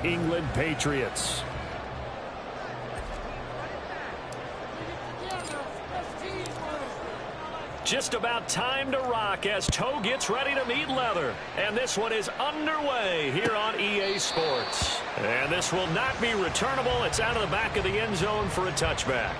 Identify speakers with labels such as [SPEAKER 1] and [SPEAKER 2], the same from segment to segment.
[SPEAKER 1] England Patriots. Just about time to rock as toe gets ready to meet leather. And this one is underway here on EA Sports. And this will not be returnable. It's out of the back of the end zone for a touchback.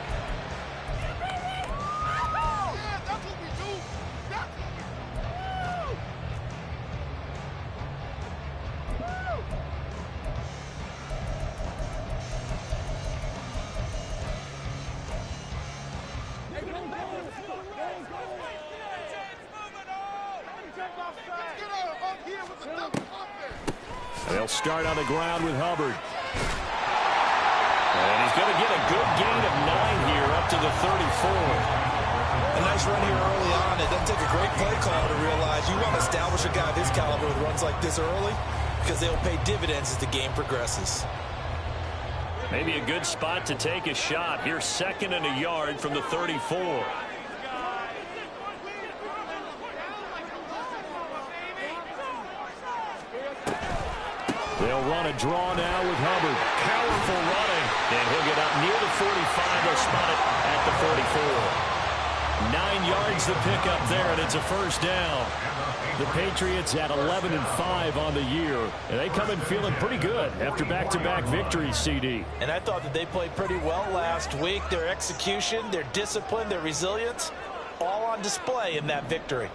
[SPEAKER 1] They'll start on the ground with Hubbard. And he's going to get a good gain of 9 here up to the 34.
[SPEAKER 2] A nice run here early on. It doesn't take a great play call to realize you want to establish a guy of his caliber with runs like this early because they'll pay dividends as the game progresses.
[SPEAKER 1] Maybe a good spot to take a shot. Here's 2nd and a yard from the 34. They'll run a draw now with Hubbard. Powerful running. And he'll get up near the 45. They'll spot it at the 44. 9 yards the pickup there, and it's a first down. The Patriots at 11-5 on the year. And they come in feeling pretty good after back-to-back victories, CD.
[SPEAKER 2] And I thought that they played pretty well last week. Their execution, their discipline, their resilience, all on display in that victory.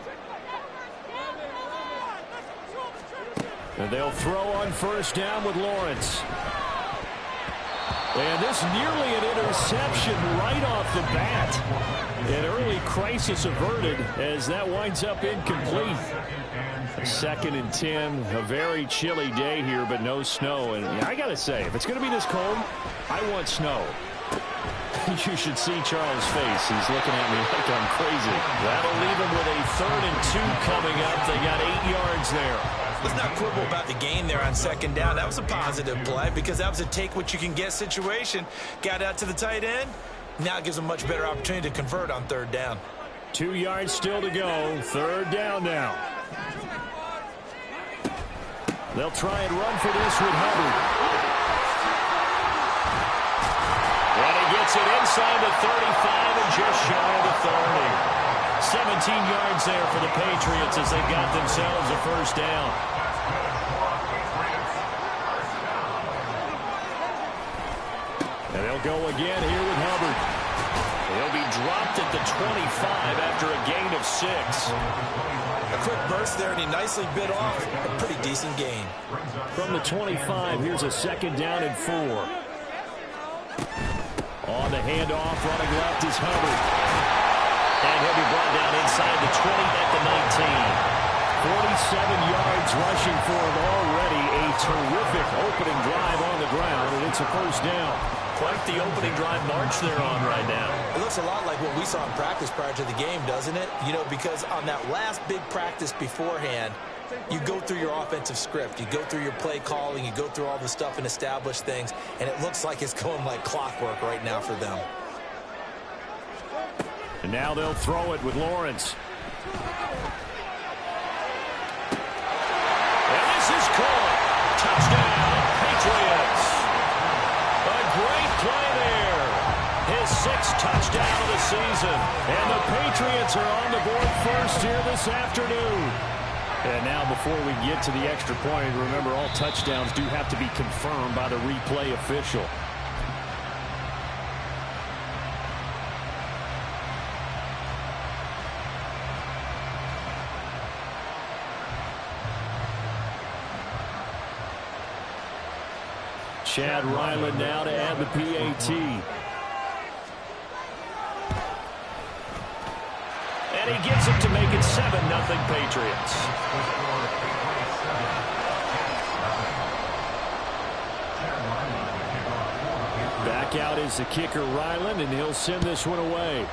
[SPEAKER 1] And they'll throw on first down with Lawrence. And this nearly an interception right off the bat. An early crisis averted as that winds up incomplete. 2nd and 10. A very chilly day here, but no snow. And I got to say, if it's going to be this cold, I want snow. You should see Charles' face. He's looking at me like I'm crazy. That'll leave him with a 3rd and 2 coming up. They got 8 yards there.
[SPEAKER 2] Let's not quibble about the gain there on 2nd down. That was a positive play because that was a take-what-you-can-get situation. Got out to the tight end. Now it gives them a much better opportunity to convert on 3rd down.
[SPEAKER 1] 2 yards still to go. 3rd down now. They'll try and run for this with Hubbard. And he gets it inside the 35 and just shy of the 30. 17 yards there for the Patriots as they got themselves a first down. And they'll go again here with Hubbard. He'll be dropped at the 25 after a gain of 6.
[SPEAKER 2] A quick burst there, and he nicely bit off a pretty decent gain.
[SPEAKER 1] From the 25, here's a 2nd down and 4. On the handoff, running left is Hubbard. And he'll be brought down inside the 20 at the 19. 47 yards rushing for him already. A terrific opening drive on the ground, and it's a first down. Quite the opening drive march they're on right now.
[SPEAKER 2] It looks a lot like what we saw in practice prior to the game, doesn't it? You know, because on that last big practice beforehand, you go through your offensive script. You go through your play calling. You go through all the stuff and establish things. And it looks like it's going like clockwork right now for them.
[SPEAKER 1] And now they'll throw it with Lawrence. And this is caught. Touchdown, Patriots. A great play there. His 6th touchdown of the season. And the Patriots are on the board first here this afternoon. And now before we get to the extra point, remember all touchdowns do have to be confirmed by the replay official. Chad Ryland now to add the PAT. And he gets it to make it 7-0 Patriots. Back out is the kicker Ryland, and he'll send this one away.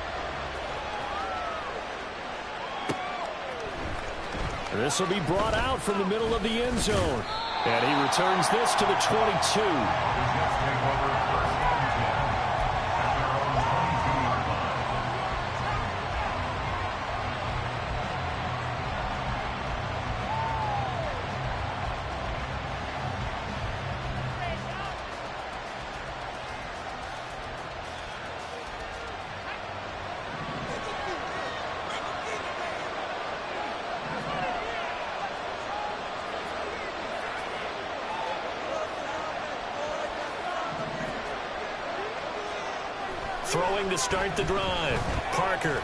[SPEAKER 1] This will be brought out from the middle of the end zone. And he returns this to the 22. Throwing to start the drive. Parker.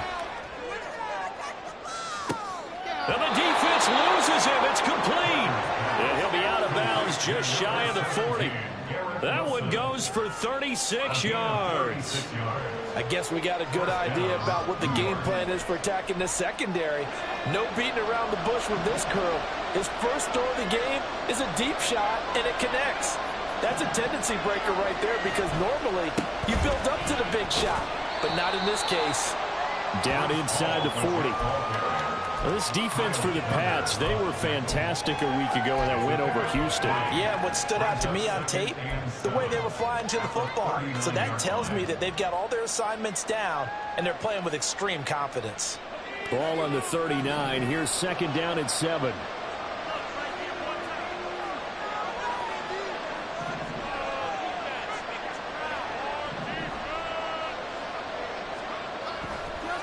[SPEAKER 1] And the defense loses him. It's complete. And he'll be out of bounds just shy of the 40. That one goes for 36 yards.
[SPEAKER 2] I guess we got a good idea about what the game plan is for attacking the secondary. No beating around the bush with this curl. His first throw of the game is a deep shot, and it connects. That's a tendency breaker right there because normally you build up to the big shot, but not in this case.
[SPEAKER 1] Down inside the 40. Well, this defense for the Pats, they were fantastic a week ago in that win over Houston.
[SPEAKER 2] Yeah, and what stood out to me on tape, the way they were flying to the football. So that tells me that they've got all their assignments down, and they're playing with extreme confidence.
[SPEAKER 1] Ball on the 39. Here's second down and 7.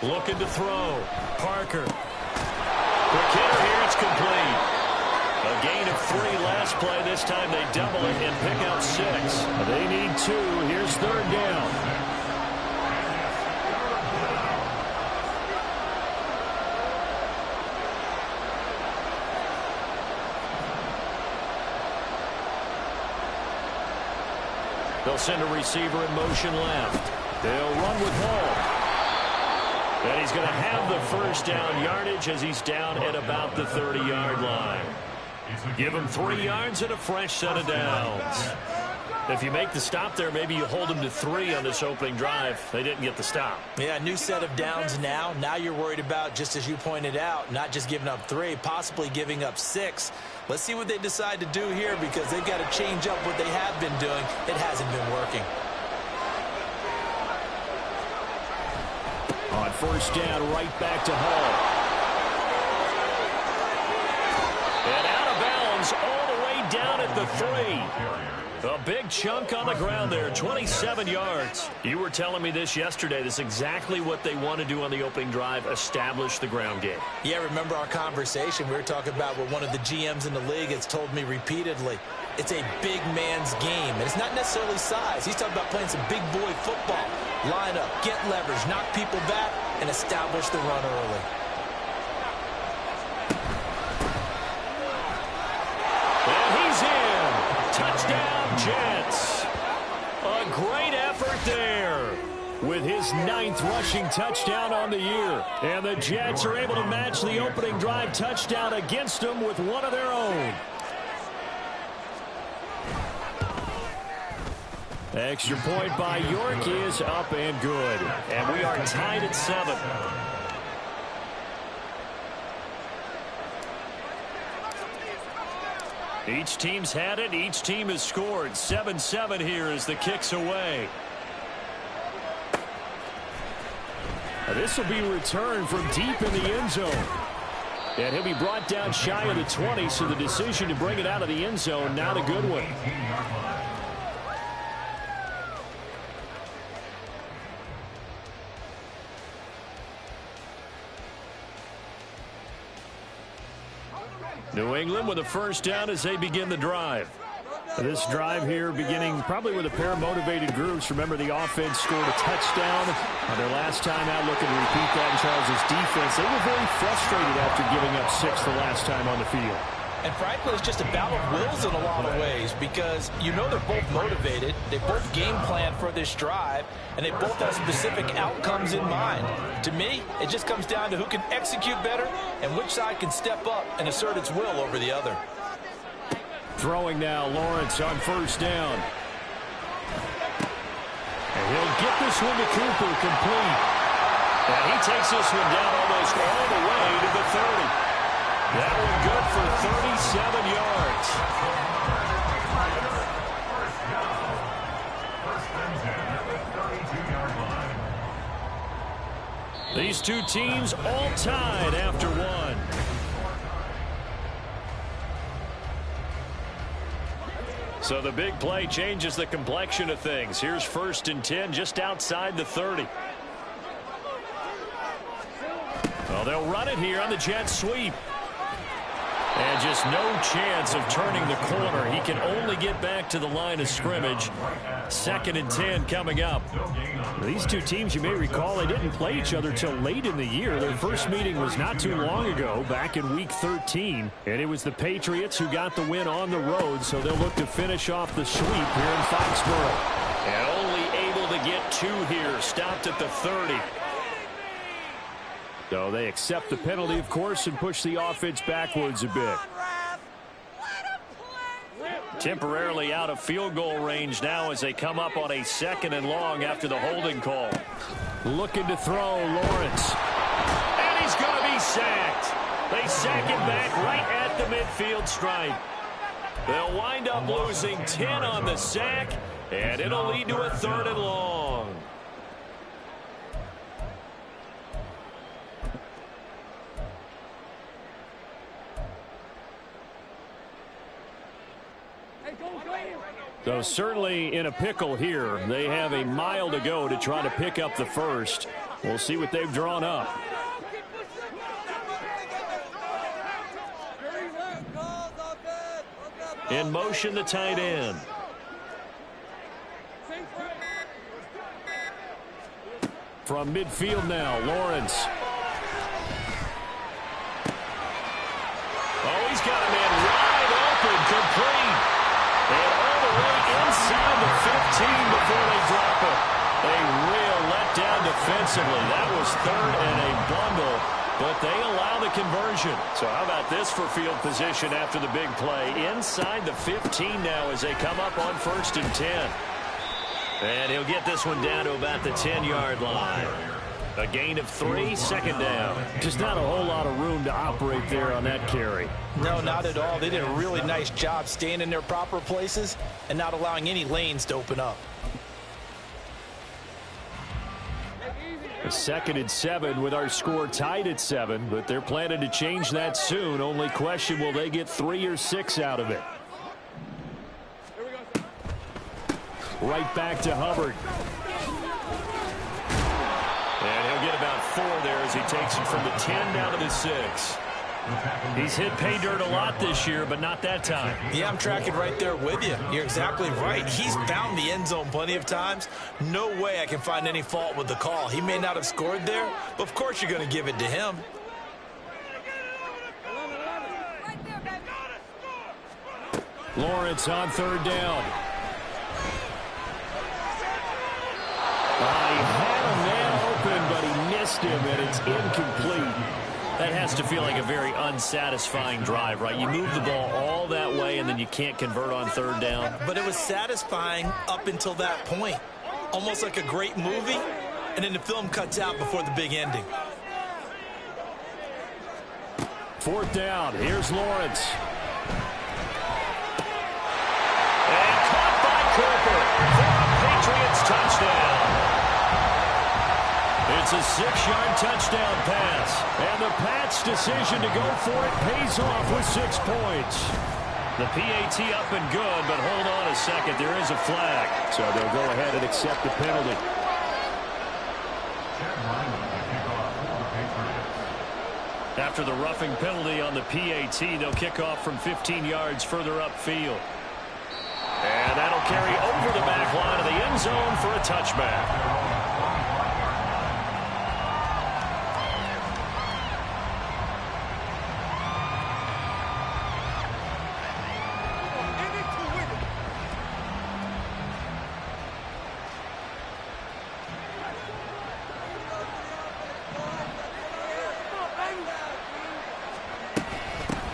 [SPEAKER 1] Looking to throw. Parker. Quick hitter here. It's complete. A gain of 3 last play. This time they double it and pick out 6. They need 2. Here's third down. They'll send a receiver in motion left. They'll run with Hall. And he's going to have the first down yardage as he's down at about the 30-yard line. Give him 3 yards and a fresh set of downs. If you make the stop there, maybe you hold him to 3 on this opening drive. They didn't get the stop.
[SPEAKER 2] Yeah, new set of downs now. Now you're worried about, just as you pointed out, not just giving up 3, possibly giving up 6. Let's see what they decide to do here because they've got to change up what they have been doing. It hasn't been working.
[SPEAKER 1] On first down, right back to Hall. And out of bounds all the way down at the 3. A big chunk on the ground there, 27 yards. You were telling me this yesterday. This is exactly what they want to do on the opening drive, establish the ground game.
[SPEAKER 2] Yeah, remember our conversation. We were talking about what one of the GMs in the league has told me repeatedly. It's a big man's game, and it's not necessarily size. He's talking about playing some big boy football. Line up, get leverage, knock people back, and establish the run early.
[SPEAKER 1] And he's in. Touchdown, Jets. A great effort there with his 9th rushing touchdown on the year. And the Jets are able to match the opening drive touchdown against them with one of their own. Extra point by York is up and good. And we are tied at 7. Each team's had it. Each team has scored. 7-7 here as the kick's away. This will be returned from deep in the end zone. And he'll be brought down shy of the 20, so the decision to bring it out of the end zone, not a good one. New England with a first down as they begin the drive. This drive here beginning probably with a pair of motivated groups. Remember, the offense scored a touchdown on their last time out, looking to repeat that in Charles' defense. They were very frustrated after giving up 6 the last time on the field.
[SPEAKER 2] And frankly, it's just a battle of wills in a lot of ways because you know they're both motivated. They both game plan for this drive, and they both have specific outcomes in mind. To me, it just comes down to who can execute better and which side can step up and assert its will over the other.
[SPEAKER 1] Throwing now, Lawrence on first down. And he'll get this one to Cooper complete. And he takes this one down almost all the way to the 30. That one good for 37 yards. These two teams all tied after one. So the big play changes the complexion of things. Here's first and 10 just outside the 30. Well, they'll run it here on the jet sweep. And just no chance of turning the corner. He can only get back to the line of scrimmage. 2nd and 10 coming up. These two teams, you may recall, they didn't play each other till late in the year. Their first meeting was not too long ago, back in Week 13. And it was the Patriots who got the win on the road, so they'll look to finish off the sweep here in Foxborough. And only able to get 2 here, stopped at the 30. So they accept the penalty, of course, and push the offense backwards a bit. Temporarily out of field goal range now as they come up on a 2nd and long after the holding call. Looking to throw, Lawrence. And he's going to be sacked. They sack him back right at the midfield stripe. They'll wind up losing 10 on the sack, and it'll lead to a 3rd and long. So certainly in a pickle here. They have a mile to go to try to pick up the first. We'll see what they've drawn up. In motion, the tight end. From midfield now, Lawrence. Oh, he's got a man wide open, complete. And all the way inside the 15 before they drop it. A real letdown defensively. That was 3rd and a bundle, but they allow the conversion. So how about this for field position after the big play? Inside the 15 now as they come up on 1st and 10. And he'll get this one down to about the 10-yard line. A gain of 3, 2nd down. Just not a whole lot of room to operate there on that carry.
[SPEAKER 2] No, not at all. They did a really nice job staying in their proper places and not allowing any lanes to open up.
[SPEAKER 1] A 2nd and 7 with our score tied at 7, but they're planning to change that soon. Only question, will they get 3 or 6 out of it? Right back to Hubbard. And he'll get about 4 there as he takes it from the 10 down to the 6. He's hit pay dirt a lot this year, but not that time.
[SPEAKER 2] Yeah, I'm tracking right there with you. You're exactly right. He's found the end zone plenty of times. No way I can find any fault with the call. He may not have scored there, but of course you're going to give it to him.
[SPEAKER 1] Lawrence on 3rd down. He had a man open, but he missed him, and it's incomplete. That has to feel like a very unsatisfying drive, right? You move the ball all that way, and then you can't convert on 3rd down.
[SPEAKER 2] But it was satisfying up until that point. Almost like a great movie, and then the film cuts out before the big ending.
[SPEAKER 1] 4th down. Here's Lawrence. And caught by Cooper for a Patriots touchdown. It's a 6-yard touchdown pass. And the Pats' decision to go for it pays off with 6 points. The PAT up and good, but hold on a second. There is a flag. So they'll go ahead and accept the penalty. After the roughing penalty on the PAT, they'll kick off from 15 yards further upfield. And that'll carry over the back line of the end zone for a touchback.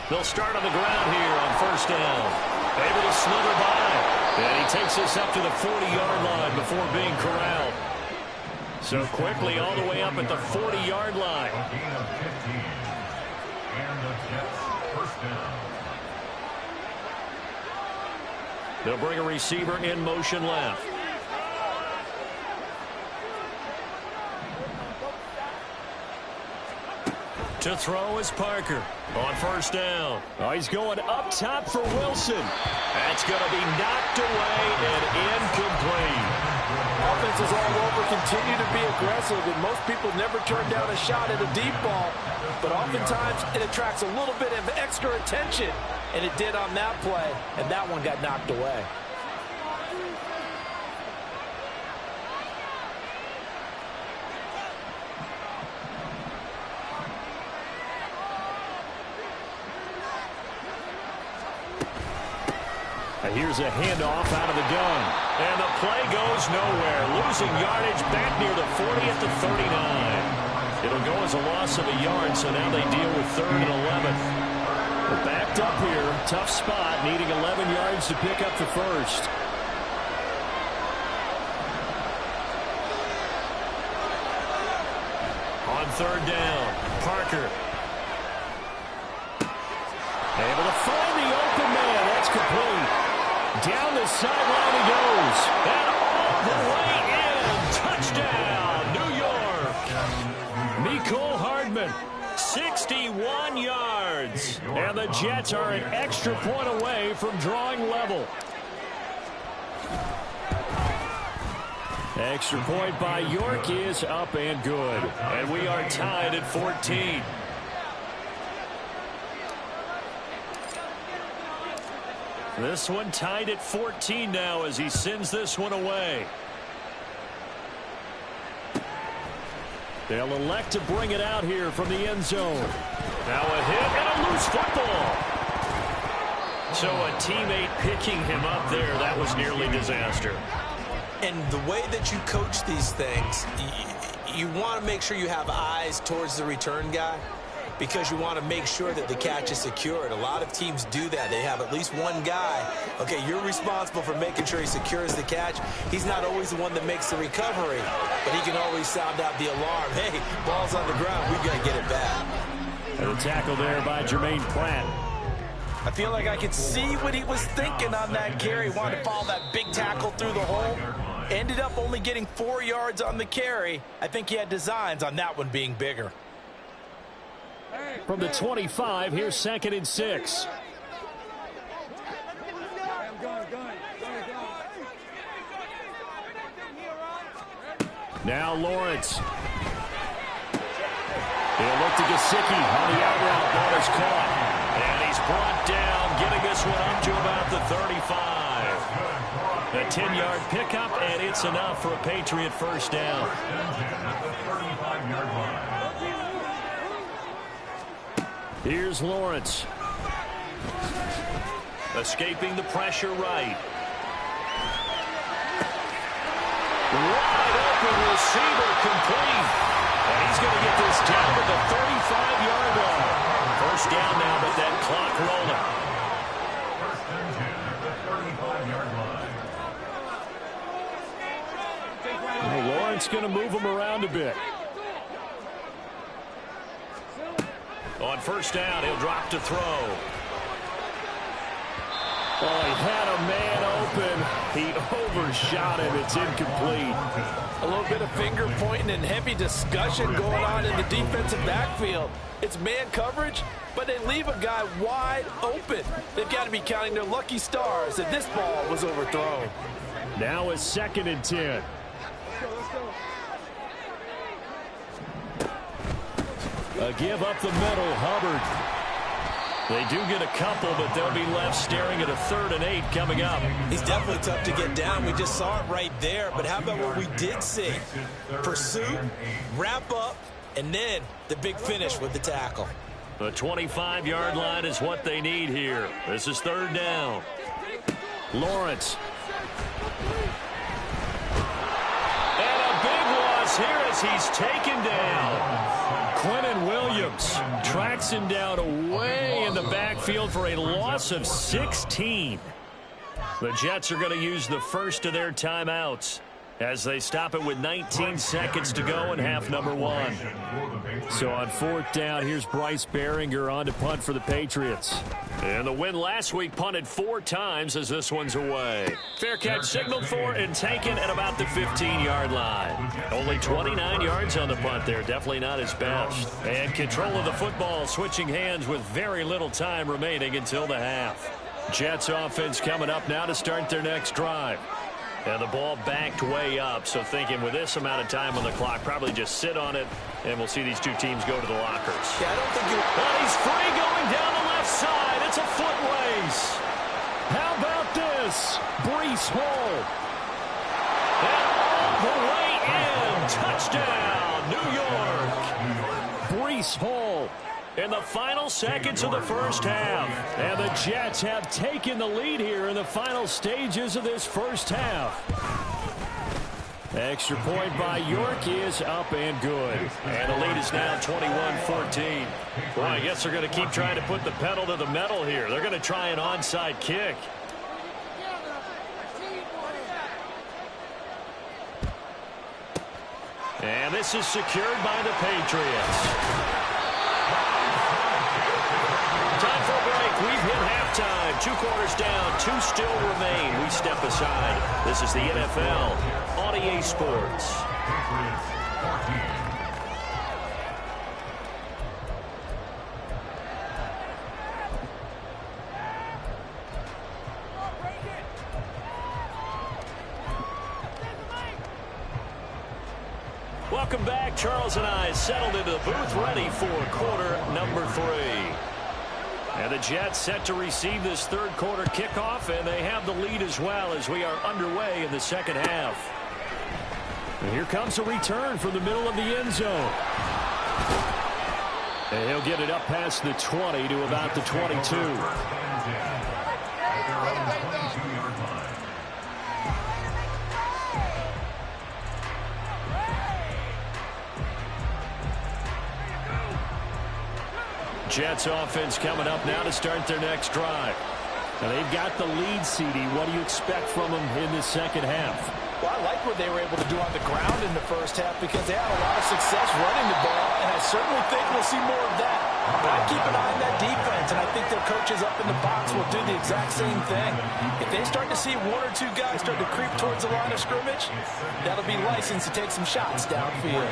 [SPEAKER 1] They'll start on the ground here on 1st down. Able to slither by. And he takes us up to the 40-yard line before being corralled. So quickly all the way up at the 40-yard line. They'll bring a receiver in motion left. To throw is Parker on 1st down. Oh, he's going up top for Wilson. That's going to be knocked away and incomplete.
[SPEAKER 2] Offense
[SPEAKER 3] is all over, continue to be aggressive, and most people never turn down a shot at a deep ball, but oftentimes it attracts a little bit of extra attention, and it did on that play, and that one got knocked away.
[SPEAKER 1] Here's a handoff out of the gun. And the play goes nowhere. Losing yardage back near the 40 at the 39. It'll go as a loss of a yard, so now they deal with 3rd and 11. We're backed up here. Tough spot, needing 11 yards to pick up the first. On 3rd down, Parker. Able to find the open man. That's complete. Down the sideline he goes. And all the way in. Touchdown, New York. Mecole Hardman, 61 yards. And the Jets are an extra point away from drawing level. Extra point by York is up and good. And we are tied at 14. This one tied at 14 now as he sends this one away. They'll elect to bring it out here from the end zone. Now a hit and a loose football. So a teammate picking him up there, that was nearly disaster.
[SPEAKER 2] And the way that you coach these things, you want to make sure you have eyes towards the return guy, because you want to make sure that the catch is secured. A lot of teams do that. They have at least one guy. Okay, you're responsible for making sure he secures the catch. He's not always the one that makes the recovery, but he can always sound out the alarm. Hey, ball's on the ground. We've got to get it back.
[SPEAKER 1] And a tackle there by Jermaine Pratt.
[SPEAKER 3] I feel like I could see what he was thinking on that carry. Wanted to follow that big tackle through the hole. Ended up only getting 4 yards on the carry. I think he had designs on that one being bigger.
[SPEAKER 1] From the 25, here's 2nd and 6. Now Lawrence. He'll look to Gesicki on the out route. Ball is caught. And he's brought down, getting this one up to about the 35. A 10-yard pickup, and it's enough for a Patriot first down. Here's Lawrence. Escaping the pressure right. Wide open receiver complete. And he's going to get this down to the 35-yard line. First down now, but that clock rolling. Well, Lawrence going to move him around a bit. On first down, he'll drop to throw. Oh, he had a man open. He overshot him. It's incomplete.
[SPEAKER 3] A little bit of finger pointing and heavy discussion going on in the defensive backfield. It's man coverage, but they leave a guy wide open. They've got to be counting their lucky stars that this ball was overthrown.
[SPEAKER 1] Now it's 2nd and 10. A give up the middle, Hubbard. They do get a couple, but they'll be left staring at a 3rd and 8 coming up.
[SPEAKER 2] He's definitely tough to get down. We just saw it right there. But how about what we did see? Pursuit, wrap up, and then the big finish with the tackle.
[SPEAKER 1] The 25-yard line is what they need here. This is 3rd down. Lawrence. And a big loss here as he's taken down. Quentin Williams tracks him down away in the backfield for a loss of 16. The Jets are going to use the first of their timeouts as they stop it with 19 seconds to go in half number 1. So on 4th down, here's Bryce Behringer on to punt for the Patriots. And the win last week punted 4 times as this one's away. Fair catch signaled for and taken at about the 15-yard line. Only 29 yards on the punt there. Definitely not his best. And control of the football switching hands with very little time remaining until the half. Jets offense coming up now to start their next drive. And the ball backed way up, so thinking with this amount of time on the clock, probably just sit on it, and we'll see these two teams go to the lockers.
[SPEAKER 2] Yeah, I don't think
[SPEAKER 1] But he's free going down the left side. It's a foot race. How about this? Brees Hall. And all the way in. Touchdown, New York. Brees Hall in the final seconds of the first half. And the Jets have taken the lead here in the final stages of this first half. Extra point by York is up and good. And the lead is now 21-14. Boy, I guess they're going to keep trying to put the pedal to the metal here. They're going to try an onside kick. And this is secured by the Patriots. Time for a break. We've hit halftime. 2 quarters down. 2 still remain. We step aside. This is the NFL on EA Sports. Welcome back. Charles and I settled into the booth ready for quarter number 3. And the Jets set to receive this third quarter kickoff, and they have the lead as well as we are underway in the second half. And here comes a return from the middle of the end zone. And he'll get it up past the 20 to about the 22. Jets offense coming up now to start their next drive. Now they've got the lead, CD. What do you expect from them in the second half?
[SPEAKER 3] Well, I like what they were able to do on the ground in the first half because they had a lot of success running the ball, and I certainly think we'll see more of that. But I keep an eye on that defense, and I think their coaches up in the box will do the exact same thing. If they start to see 1 or 2 guys start to creep towards the line of scrimmage, that'll be license to take some shots downfield.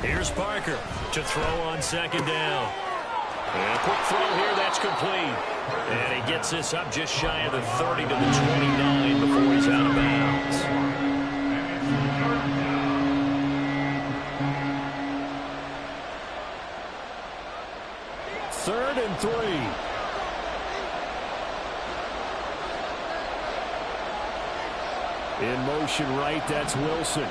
[SPEAKER 1] Here's Parker to throw on second down. And a quick throw here, that's complete. And he gets this up just shy of the 30 to the 29 before he's out of bounds. Third and 3. In motion right, that's Wilson.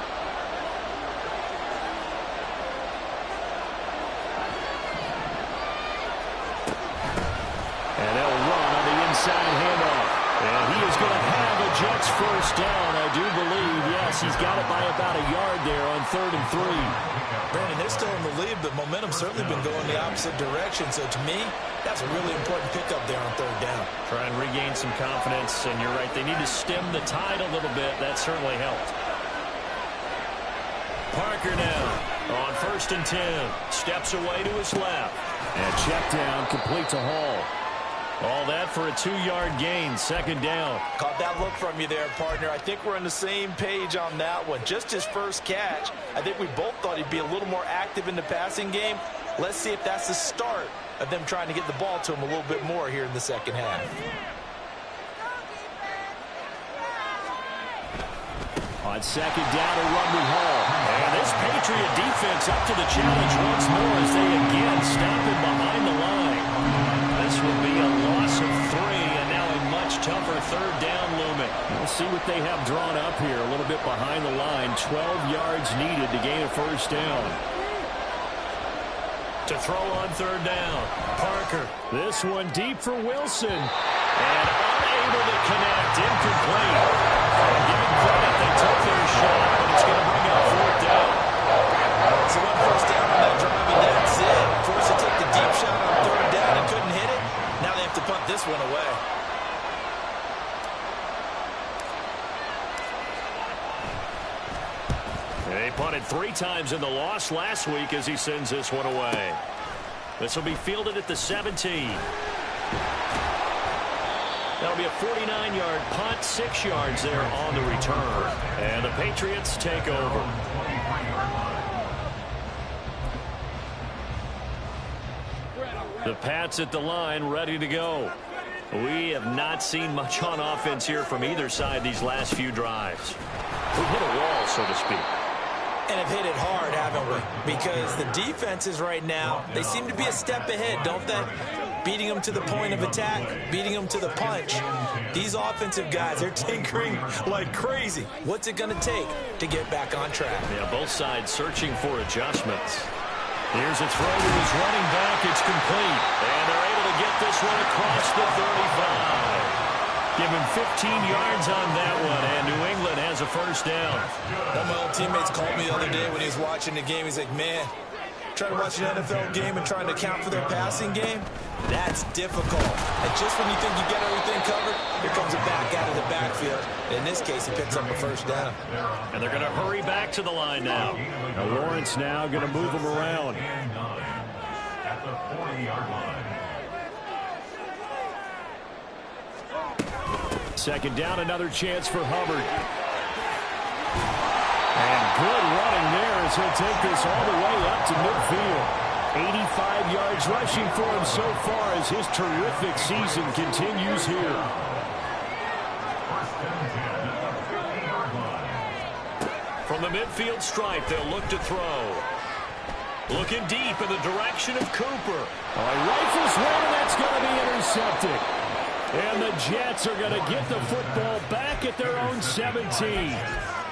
[SPEAKER 1] Inside handoff. And he is going to have a Jets first down, I do believe. Yes, he's got it by about a yard there on 3rd and 3.
[SPEAKER 2] Brandon, they're still in the lead, but momentum's certainly been going the opposite direction. So to me, that's a really important pickup there on 3rd down.
[SPEAKER 1] Try and regain some confidence, and you're right. They need to stem the tide a little bit. That certainly helped. Parker now on 1st and 10. Steps away to his left. And check down, complete to Hall. All that for a 2-yard gain, 2nd down.
[SPEAKER 3] Caught that look from you there, partner. I think we're on the same page on that one. Just his first catch, I think we both thought he'd be a little more active in the passing game. Let's see if that's the start of them trying to get the ball to him a little bit more here in the second half.
[SPEAKER 1] On 2nd down, a run with Hall. And this Patriot defense up to the challenge once more as they again stop him behind the line. This will be a loss of 3, and now a much tougher 3rd down looming. We'll see what they have drawn up here. A little bit behind the line. 12 yards needed to gain a first down. To throw on 3rd down. Parker. This one deep for Wilson. And unable to connect. Incomplete. And give him credit. They took their shot, but it's going to bring up 4th down.
[SPEAKER 2] So 1 first down on that drive, and that's it. Forced to take the deep shot on 3rd down and couldn't hit it. Now they have to punt this one away.
[SPEAKER 1] They punted 3 times in the loss last week as he sends this one away. This will be fielded at the 17. That'll be a 49-yard punt, 6 yards there on the return. And the Patriots take over. The Pats at the line, ready to go. We have not seen much on offense here from either side these last few drives. We've hit a wall, so to speak.
[SPEAKER 2] And have hit it hard, haven't we? Because the defenses right now, they seem to be a step ahead, don't they? Beating them to the point of attack, beating them to the punch. These offensive guys, they're tinkering like crazy. What's it going to take to get back on track?
[SPEAKER 1] Yeah, both sides searching for adjustments. Here's a throw to his running back. It's complete. And they're able to get this one across the 35. Give him 15 yards on that one, and New England has a first down.
[SPEAKER 2] One of my old teammates called me the other day when he was watching the game. He's like, man, trying to watch an NFL game and trying to account for their passing game, that's difficult. And just when you think you get everything covered, here comes a back out of the backfield. In this case, he picks up a first down.
[SPEAKER 1] And they're going to hurry back to the line now. Now Lawrence now going to move him around.
[SPEAKER 4] At the 40-yard line.
[SPEAKER 1] Second down, another chance for Hubbard. And good running there as he'll take this all the way up to midfield. 85 yards rushing for him so far as his terrific season continues here. From the midfield stripe, they'll look to throw. Looking deep in the direction of Cooper. Rifles one, and that's going to be intercepted. And the Jets are going to get the football back at their own 17.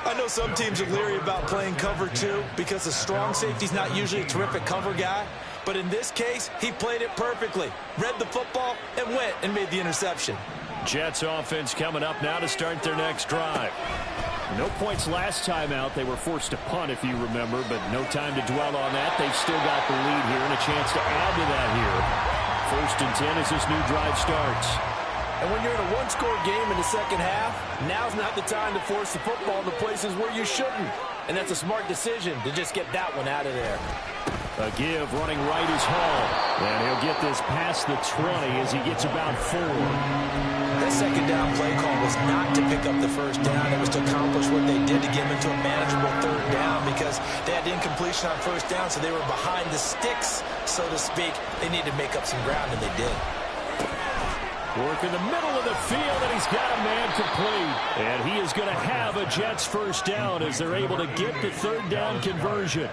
[SPEAKER 2] I know some teams are leery about playing cover two because the strong safety's not usually a terrific cover guy. But in this case, he played it perfectly. Read the football and went and made the interception.
[SPEAKER 1] Jets offense coming up now to start their next drive. No points last time out. They were forced to punt, if you remember, but no time to dwell on that. They've still got the lead here and a chance to add to that here. 1st and 10 as this new drive starts.
[SPEAKER 3] And when you're in a one-score game in the second half, now's not the time to force the football in the places where you shouldn't. And that's a smart decision to just get that one out of there.
[SPEAKER 1] A give, running right is Hall. And he'll get this past the 20 as he gets about 4.
[SPEAKER 2] That second down play call was not to pick up the first down. It was to accomplish what they did to get them into a manageable 3rd down because they had incompletion on first down, so they were behind the sticks, so to speak. They needed to make up some ground, and they did.
[SPEAKER 1] Work in the middle of the field, and he's got a man complete. And he is going to have a Jets first down as they're able to get the 3rd down conversion.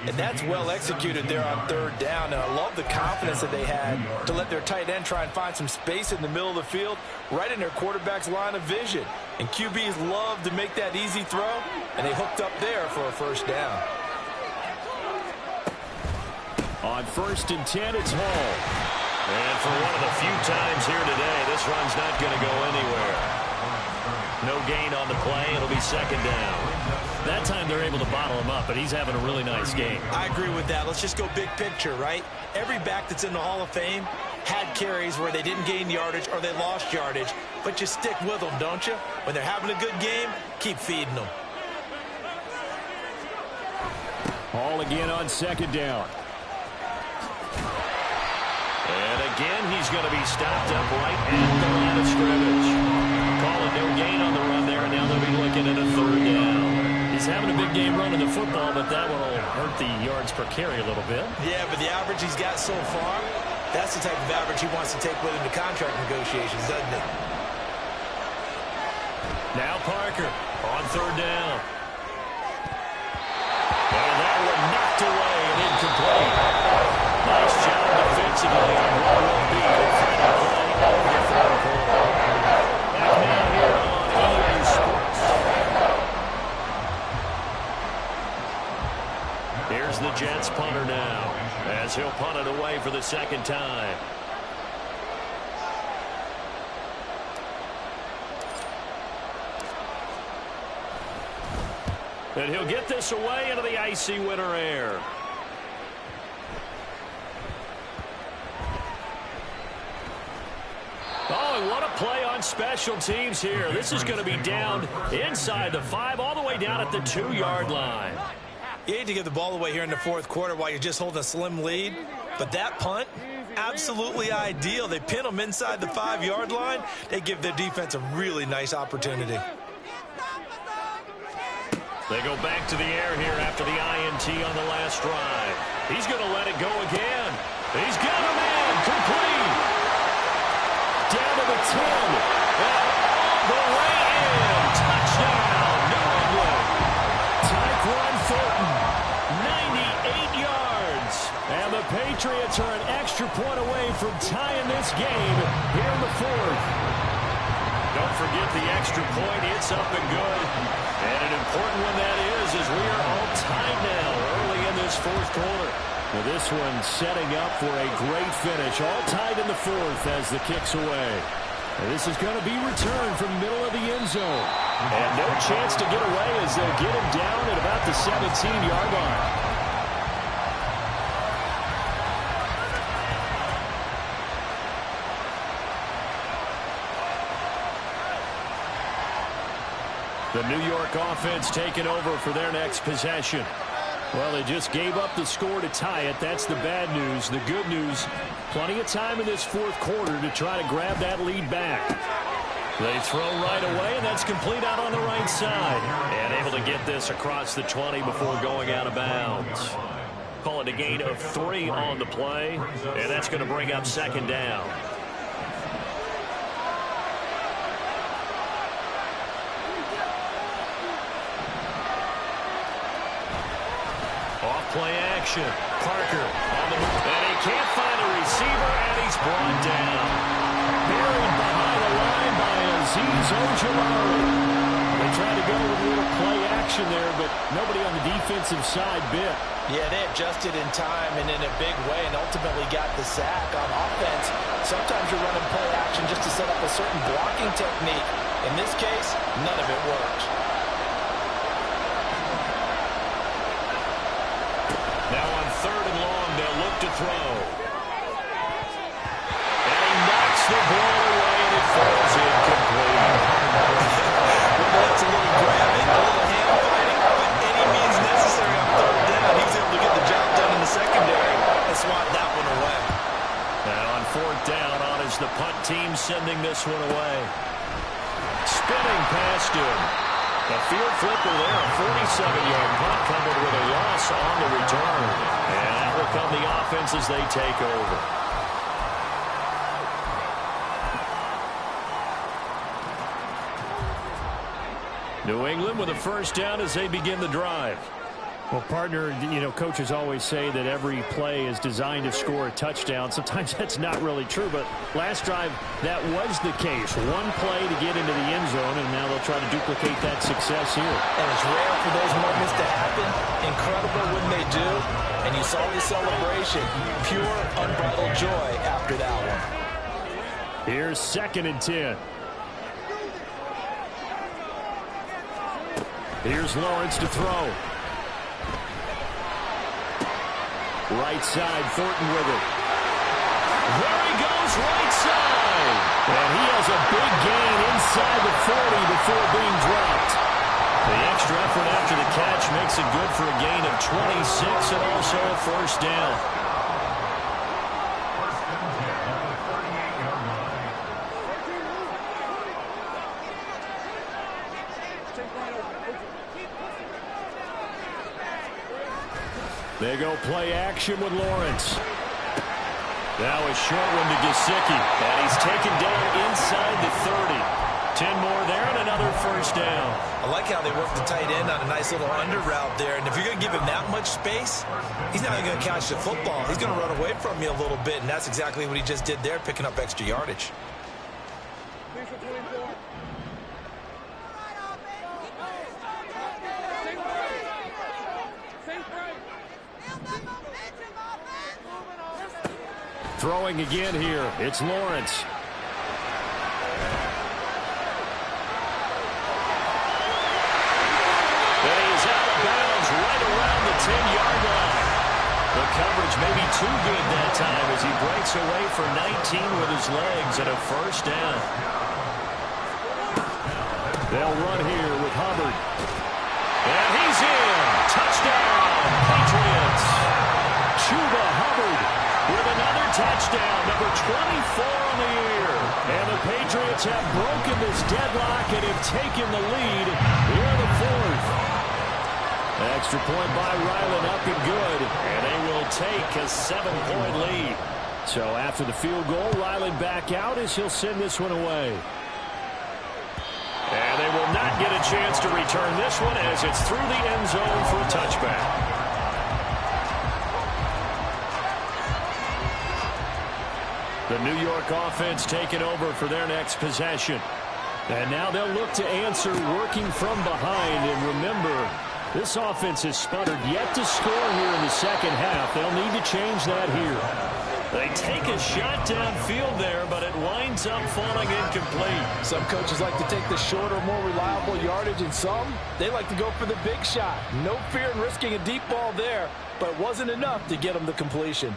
[SPEAKER 3] And that's well executed there on 3rd down. And I love the confidence that they had to let their tight end try and find some space in the middle of the field, right in their quarterback's line of vision. And QBs love to make that easy throw, and they hooked up there for a first down.
[SPEAKER 1] On 1st and 10, it's Hall. And for one of the few times here today, this run's not going to go anywhere. No gain on the play. It'll be 2nd down. That time they're able to bottle him up, but he's having a really nice game.
[SPEAKER 2] I agree with that. Let's just go big picture, right? Every back that's in the Hall of Fame had carries where they didn't gain yardage or they lost yardage, but you stick with them, don't you? When they're having a good game, keep feeding them.
[SPEAKER 1] Hall again on 2nd down. And again, he's going to be stopped up right at the line of scrimmage. Calling no gain on the run there, and now they'll be looking at a 3rd down. He's having a big game running the football, but that one will hurt the yards per carry a little bit.
[SPEAKER 2] Yeah, but the average he's got so far, that's the type of average he wants to take with him to contract negotiations, doesn't it?
[SPEAKER 1] Now Parker on 3rd down. And that one knocked away and incomplete. Nice job defensively on what will be the final play of the 3rd quarter. Back now here on EA Sports. Here's the Jets punter now as he'll punt it away for the 2nd time. And he'll get this away into the icy winter air. Oh, and what a play on special teams here. This is going to be down inside the 5, all the way down at the 2-yard line.
[SPEAKER 2] You hate to give the ball away here in the 4th quarter while you're just holding a slim lead, but that punt, absolutely ideal. They pin them inside the 5-yard line. They give their defense a really nice opportunity.
[SPEAKER 1] They go back to the air here after the INT on the last drive. He's going to let it go again. He's got a man. Complete. Down to the 10. And all the way in. Touchdown, New England. Tyquan Thornton, 98 yards. And the Patriots are an extra point away from tying this game here in the fourth. Don't forget the extra point. It's up and good. And an important one that is, as we are all tied now early in this fourth quarter. Well, this one setting up for a great finish. All tied in the fourth as the kick's away. And this is going to be returned from the middle of the end zone. And no chance to get away as they'll get him down at about the 17-yard line. The New York offense taking over for their next possession. Well, they just gave up the score to tie it. That's the bad news. The good news, plenty of time in this fourth quarter to try to grab that lead back. They throw right away, and that's complete out on the right side. And able to get this across the 20 before going out of bounds. Call it a gain of 3 on the play, and that's going to bring up second down. Play action. Parker on the move. And he can't find a receiver, and he's brought down. Buried behind the line by Azeez Ojulari. They tried to go with a little play action there, but nobody on the defensive side bit.
[SPEAKER 2] Yeah, they adjusted in time and in a big way and ultimately got the sack. On offense, sometimes you're running play action just to set up a certain blocking technique. In this case, none of it worked.
[SPEAKER 1] Now on 3rd and long, they'll look to throw. And he knocks the ball away, and it falls incomplete.
[SPEAKER 2] Well, that's a little grabbing, a little hand fighting, but any means necessary on 3rd down. He was able to get the job done in the secondary and swat that one away.
[SPEAKER 1] Now on 4th down, on is the punt team sending this one away. Spinning past him. A field flipper there, a 47-yard punt coupled with a loss on the return. And that will come the offense as they take over. New England with a first down as they begin the drive. Well, partner, you know, coaches always say that every play is designed to score a touchdown. Sometimes that's not really true, but last drive, that was the case. One play to get into the end zone, and now they'll try to duplicate that success here.
[SPEAKER 2] And it's rare for those moments to happen. Incredible when they do. And you saw the celebration. Pure, unbridled joy after that one.
[SPEAKER 1] Here's 2nd and 10. Here's Lawrence to throw. Right side, Thornton with it. There he goes, right side. And he has a big gain inside the 40 before being dropped. The extra effort after the catch makes it good for a gain of 26 and also a first down. They go play action with Lawrence. Now a short one to Gesicki. And he's taken down inside the 30. 10 more there and another first down.
[SPEAKER 2] I like how they work the tight end on a nice little under route there. And if you're going to give him that much space, he's not even going to catch the football. He's going to run away from you a little bit. And that's exactly what he just did there, picking up extra yardage.
[SPEAKER 1] Throwing again here. It's Lawrence. And he's out of bounds right around the 10-yard line. The coverage may be too good that time as he breaks away for 19 with his legs and a first down. They'll run here with Hubbard. And he's in. Touchdown, Patriots. Chuba Hubbard with another touchdown, number 24 on the year. And the Patriots have broken this deadlock and have taken the lead here in the fourth. Extra point by Ryland, up and good. And they will take a 7-point lead. So after the field goal, Ryland back out as he'll send this one away. And they will not get a chance to return this one as it's through the end zone for a touchback. The New York offense taking over for their next possession. And now they'll look to answer working from behind. And remember, this offense has sputtered yet to score here in the second half. They'll need to change that here. They take a shot downfield there, but it winds up falling incomplete.
[SPEAKER 3] Some coaches like to take the shorter, more reliable yardage, and some, they like to go for the big shot. No fear in risking a deep ball there, but it wasn't enough to get them the completion.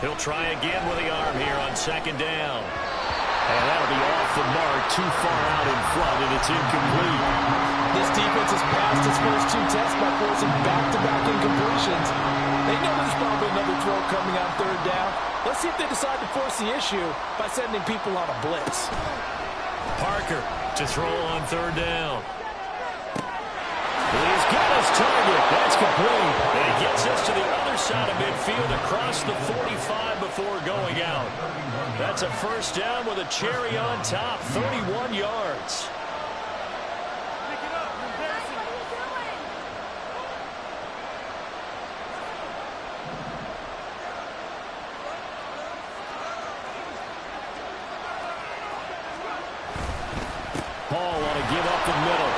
[SPEAKER 1] He'll try again with the arm here on second down. And that'll be off the mark, too far out in front, and it's incomplete.
[SPEAKER 3] This defense has passed its first 2 tests by forcing back-to-back incompletions. They know there's probably another throw coming on third down. Let's see if they decide to force the issue by sending people on a blitz.
[SPEAKER 1] Parker to throw on third down. He's got his target. That's complete. And he gets us to the other side of midfield across the 45 before going out. That's a first down with a cherry on top, 31 yards. Paul on a give up the middle.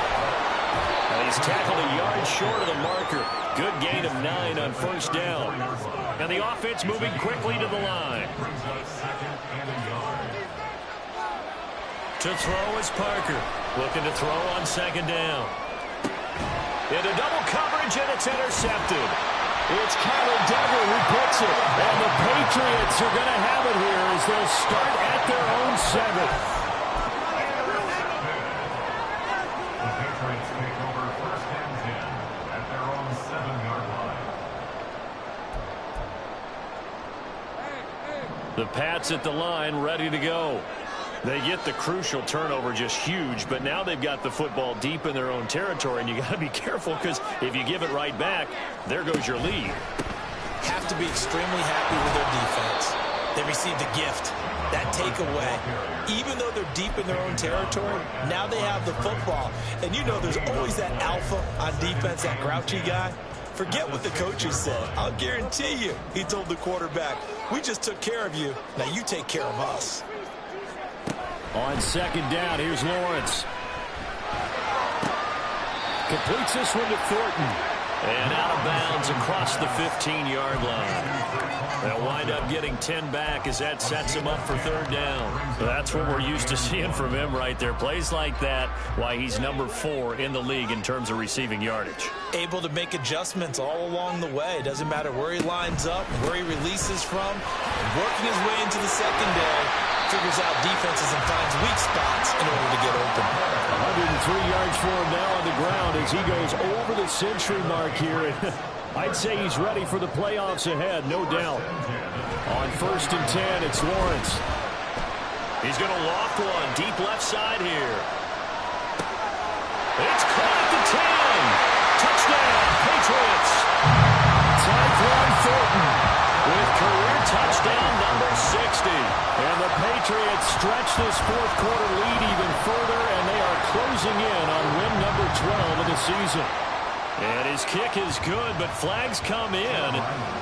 [SPEAKER 1] And he's tackled a yard short of the marker. Good gain of 9 on first down. And the offense moving quickly to the line. To throw is Parker. Looking to throw on second down. Into double coverage, and it's intercepted. It's Kyler Duggar who puts it. And the Patriots are going to have it here as they'll start at their own 7. The Pats at the line, ready to go. They get the crucial turnover, just huge, but now they've got the football deep in their own territory, and you got to be careful because if you give it right back, there goes your lead.
[SPEAKER 2] Have to be extremely happy with their defense. They received a gift. That takeaway, even though they're deep in their own territory, now they have the football. And you know there's always that alpha on defense, that grouchy guy. Forget what the coaches said. I'll guarantee you, he told the quarterback, we just took care of you. Now you take care of us.
[SPEAKER 1] On second down, here's Lawrence. Completes this one to Thornton. And out of bounds across the 15-yard line. They'll wind up getting 10 back as that sets him up for third down. That's what we're used to seeing from him right there. Plays like that, why he's number 4 in the league in terms of receiving yardage.
[SPEAKER 2] Able to make adjustments all along the way. Doesn't matter where he lines up, where he releases from. Working his way into the secondary. Figures out defenses and finds weak spots in order to get open.
[SPEAKER 1] 103 yards for him now on the ground as he goes over the century mark here. I'd say he's ready for the playoffs ahead, no doubt. On first and 10, it's Lawrence. He's going to loft one deep left side here. It's caught at the 10. Touchdown, Patriots. Tyquan Thornton with career touchdown number 60. And the Patriots stretch this fourth quarter lead even further, and they are closing in on win number 12 of the season. And his kick is good, but flags come in.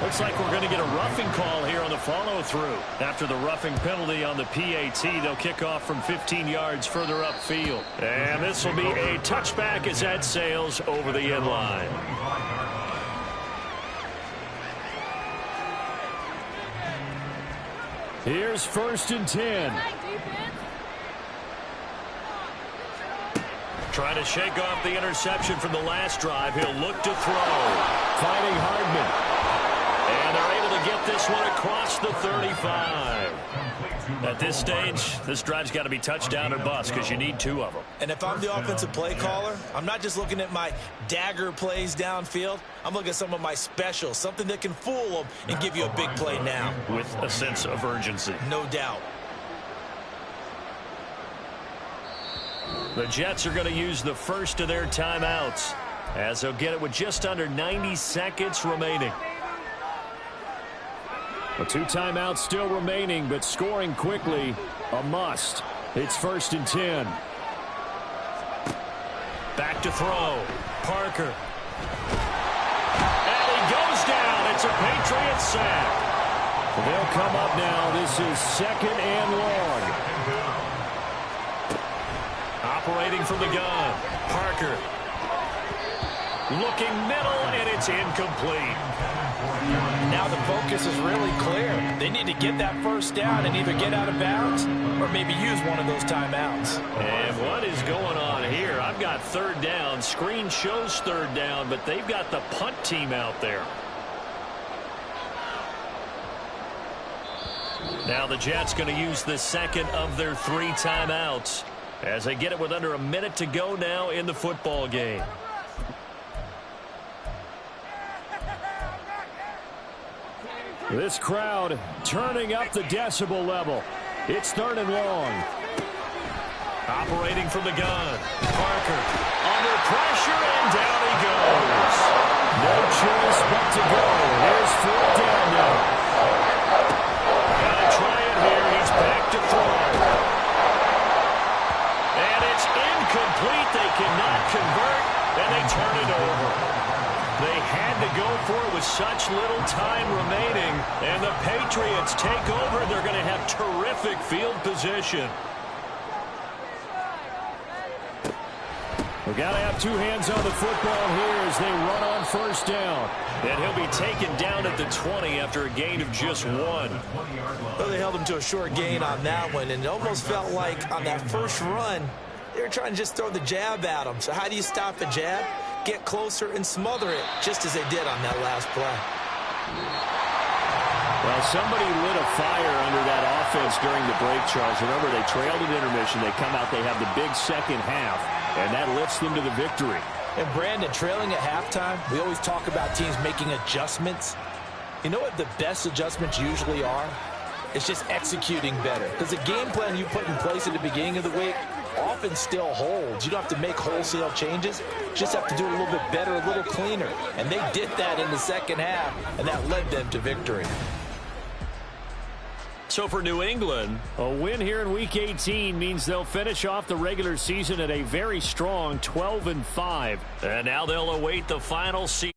[SPEAKER 1] Looks like we're going to get a roughing call here on the follow-through. After the roughing penalty on the PAT, they'll kick off from 15 yards further upfield. And this will be a touchback as that sails over the end line. Here's first and 10. Trying to shake off the interception from the last drive. He'll look to throw. Finding Hardman. And they're able to get this one across the 35. At this stage, this drive's got to be touchdown or bust because you need 2 of them.
[SPEAKER 2] And if I'm the offensive play caller, I'm not just looking at my dagger plays downfield. I'm looking at some of my specials, something that can fool them and give you a big play now.
[SPEAKER 1] With a sense of urgency.
[SPEAKER 2] No doubt.
[SPEAKER 1] The Jets are going to use the first of their timeouts, as they'll get it with just under 90 seconds remaining. The 2 timeouts still remaining, but scoring quickly, a must. It's 1st and 10. Back to throw. Parker. And he goes down. It's a Patriots sack. They'll come up now. This is 2nd and long. Operating from the gun. Parker. Looking middle, and it's incomplete.
[SPEAKER 3] Now the focus is really clear. They need to get that first down and either get out of bounds or maybe use one of those timeouts.
[SPEAKER 1] And what is going on here? I've got 3rd down. Screen shows 3rd down, but they've got the punt team out there. Now the Jets going to use the 2nd of their 3 timeouts as they get it with under a minute to go now in the football game. This crowd turning up the decibel level. It's 3rd and long. Operating from the gun. Parker under pressure, and down he goes. No choice but to go. Here's 4th down now. Gotta try it here. He's back to throw. And it's incomplete. They cannot convert, and they turn it over. They had to go for it with such little time remaining, and the Patriots take over. They're going to have terrific field position. We've got to have 2 hands on the football here as they run on 1st down. And he'll be taken down at the 20 after a gain of just 1.
[SPEAKER 2] Well, they held him to a short gain on that one, and it almost felt like on that first run, they were trying to just throw the jab at him. So how do you stop a jab? Get closer and smother it, just as they did on that last play.
[SPEAKER 1] Well, somebody lit a fire under that offense during the break, Charles. Remember, they trailed at intermission. They come out, they have the big second half, and that lifts them to the victory.
[SPEAKER 3] And Brandon, trailing at halftime, we always talk about teams making adjustments. You know what the best adjustments usually are? It's just executing better. Because the game plan you put in place at the beginning of the week often still holds. You don't have to make wholesale changes. You just have to do it a little bit better, a little cleaner. And they did that in the second half, and that led them to victory.
[SPEAKER 1] So for New England, a win here in Week 18 means they'll finish off the regular season at a very strong 12-5. And now they'll await the final season.